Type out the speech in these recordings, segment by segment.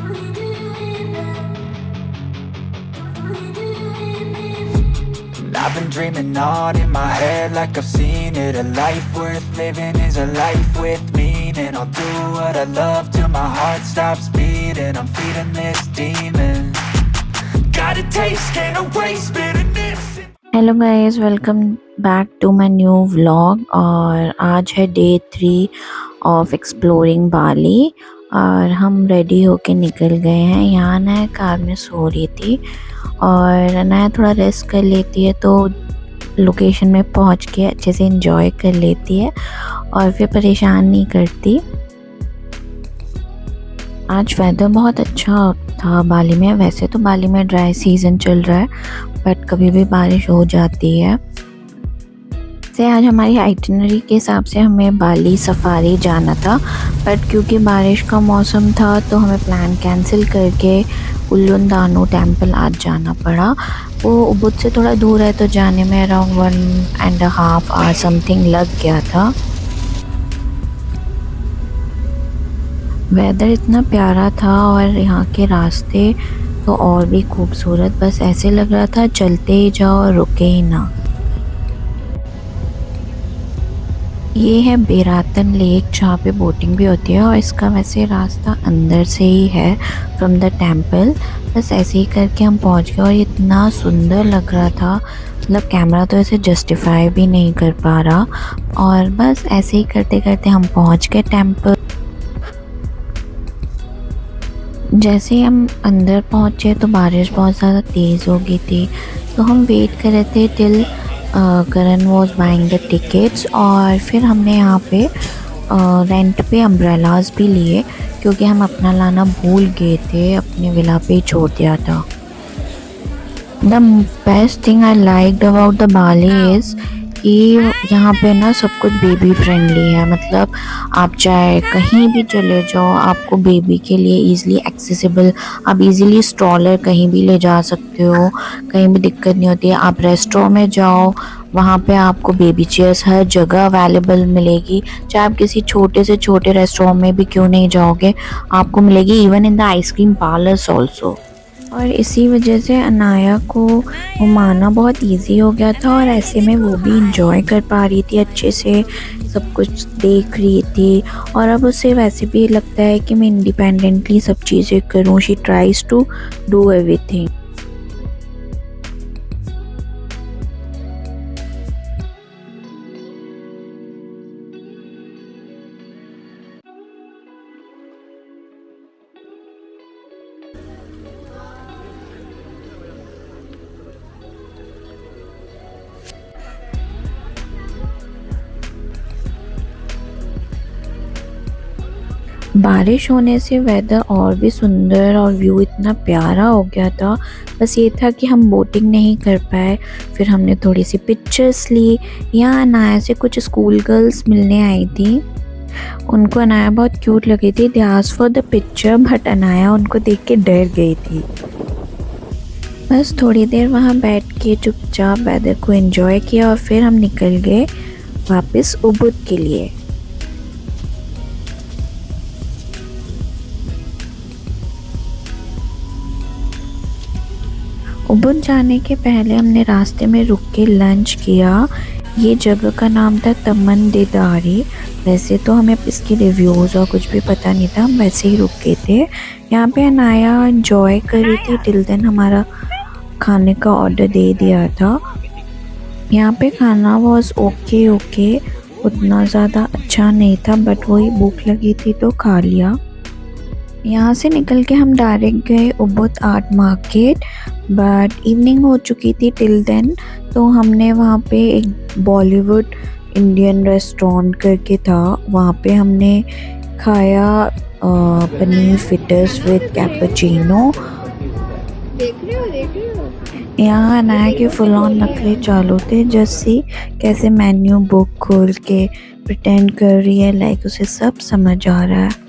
I've been dreaming on in my head like I've seen it. A life worth living is a life with meaning. I'll do what I love till my heart stops beating. I'm feeding this demon. Got a taste, can't erase bitterness. Hello guys, welcome back to my new vlog. और आज है day 3 of exploring बाली और हम ready होके निकल गए हैं। यहाँ ना कार में सो रही थी और अनाया थोड़ा रेस्ट कर लेती है तो लोकेशन में पहुँच के अच्छे से एंजॉय कर लेती है और फिर परेशान नहीं करती। आज वेदर बहुत अच्छा था बाली में। वैसे तो बाली में ड्राई सीज़न चल रहा है बट कभी भी बारिश हो जाती है। से आज हमारी आइटिनरी के हिसाब से हमें बाली सफारी जाना था बट क्योंकि बारिश का मौसम था तो हमें प्लान कैंसिल करके उल्लुंदानु टेम्पल आज जाना पड़ा। वो उबुद से थोड़ा दूर है तो जाने में अराउंड 1.5 आवर समथिंग लग गया था। वेदर इतना प्यारा था और यहाँ के रास्ते तो और भी खूबसूरत। बस ऐसे लग रहा था चलते ही जाओ और रुके ही ना। ये है बेरातन लेक जहाँ पे बोटिंग भी होती है और इसका वैसे रास्ता अंदर से ही है फ्रॉम द टेम्पल। बस ऐसे ही करके हम पहुँच गए और इतना सुंदर लग रहा था, मतलब कैमरा तो ऐसे जस्टिफाई भी नहीं कर पा रहा। और बस ऐसे ही करते करते हम पहुँच गए टेम्पल। जैसे ही हम अंदर पहुँचे तो बारिश बहुत ज़्यादा तेज़ हो गई थी तो हम वेट कर रहे थे till Karan was buying the tickets. और फिर हमने यहाँ पे रेंट पे अम्ब्रेलाज भी लिए क्योंकि हम अपना लाना भूल गए थे, अपने विला पे ही छोड़ दिया था। The best thing I liked about the Bali is कि यहाँ पे ना सब कुछ बेबी फ्रेंडली है। मतलब आप चाहे कहीं भी चले जाओ आपको बेबी के लिए ईज़िली एक्सेसिबल, आप इजीली स्ट्रॉलर कहीं भी ले जा सकते हो, कहीं भी दिक्कत नहीं होती है। आप रेस्टोरेंट में जाओ वहाँ पे आपको बेबी चेयर्स हर जगह अवेलेबल मिलेगी। चाहे आप किसी छोटे से छोटे रेस्टोरेंट में भी क्यों नहीं जाओगे आपको मिलेगी, even in the ice cream parlours also. और इसी वजह से अनाया को घुमाना बहुत इजी हो गया था और ऐसे में वो भी इंजॉय कर पा रही थी, अच्छे से सब कुछ देख रही थी। और अब उसे वैसे भी लगता है कि मैं इंडिपेंडेंटली सब चीज़ें करूँ। She tries to do everything. बारिश होने से वेदर और भी सुंदर और व्यू इतना प्यारा हो गया था। बस ये था कि हम बोटिंग नहीं कर पाए। फिर हमने थोड़ी सी पिक्चर्स ली। यहाँ अनाया से कुछ स्कूल गर्ल्स मिलने आई थी, उनको अनाया बहुत क्यूट लगी थी। They asked for the picture but Anaya उनको देख के डर गई थी। बस थोड़ी देर वहाँ बैठ के चुपचाप वेदर को एंजॉय किया और फिर हम निकल गए वापस उबुद के लिए। उबुद जाने के पहले हमने रास्ते में रुक के लंच किया। ये जगह का नाम था तमन देदारी। वैसे तो हमें इसके रिव्यूज़ और कुछ भी पता नहीं था, हम वैसे ही रुक गए थे। यहाँ पे अनाया एंजॉय कर रही थी टिल देन हमारा खाने का ऑर्डर दे दिया था। यहाँ पे खाना वॉज ओके, उतना ज़्यादा अच्छा नहीं था बट वही भूख लगी थी तो खा लिया। यहाँ से निकल के हम डायरेक्ट गए Ubud art market but evening हो चुकी थी टिल देन। तो हमने वहाँ पे एक बॉलीवुड इंडियन रेस्टोरेंट करके था, वहाँ पे हमने खाया पनीर फिटर्स विद कैपुचिनो। देख रहे हो यहाँ अनाया के फुल ऑन नखरे चालू थे। जैसे कैसे मेन्यू बुक खोल के प्रिटेंड कर रही है लाइक उसे सब समझ आ रहा है।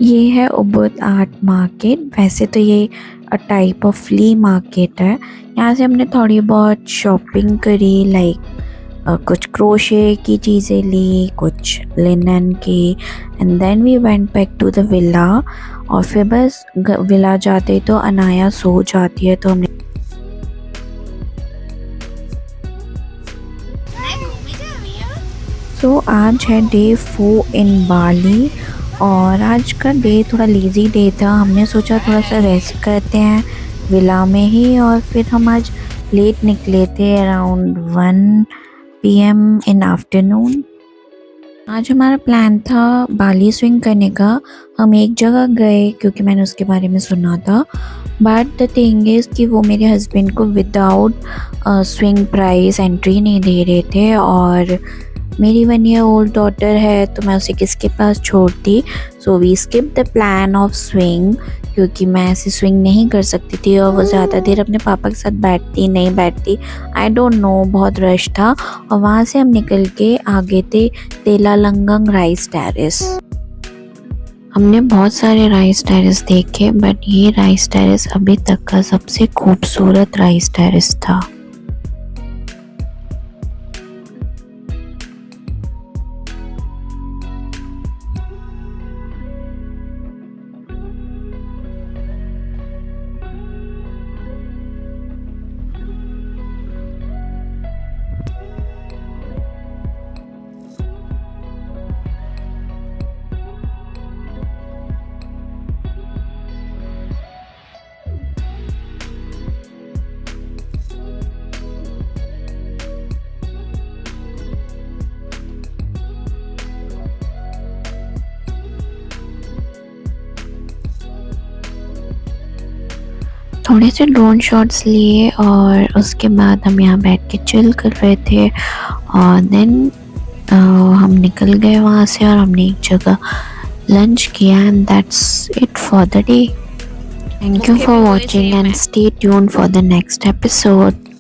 ये है उबुद आर्ट मार्केट। वैसे तो ये a type of flea market है। यहाँ से हमने थोड़ी बहुत शॉपिंग करी, लाइक कुछ क्रोशे की चीज़ें ली, कुछ लिनन की, and then we went back to the villa. और फिर बस विला जाते तो अनाया सो जाती है, तो हमने आज है डे 4 इन बाली और आज का डे थोड़ा लेज़ी डे था। हमने सोचा थोड़ा सा रेस्ट करते हैं विला में ही, और फिर हम आज लेट निकले थे अराउंड 1 PM इन आफ्टरनून। आज हमारा प्लान था बाली स्विंग करने का। हम एक जगह गए क्योंकि मैंने उसके बारे में सुना था, बट द थिंग इज़ कि वो मेरे हस्बैंड को विदाउट स्विंग प्राइस एंट्री नहीं दे रहे थे, और मेरी 1 year old डॉटर है तो मैं उसे किसके पास छोड़ती। So we skip the plan of swing, क्योंकि मैं ऐसे स्विंग नहीं कर सकती थी और वो ज़्यादा देर अपने पापा के साथ बैठती नहीं बैठती, आई डोंट नो, बहुत रश था। और वहाँ से हम निकल के आगे थे तेलालंगम राइस टेरेस। हमने बहुत सारे राइस टेरेस देखे, बट ये राइस टेरेस अभी तक का सबसे खूबसूरत राइस टेरेस था। थोड़े से ड्रोन शॉट्स लिए और उसके बाद हम यहाँ बैठ के चिल कर रहे थे, और देन हम निकल गए वहाँ से और हमने एक जगह लंच किया, and that's it for the day. Thank you for watching and stay tuned for the next episode.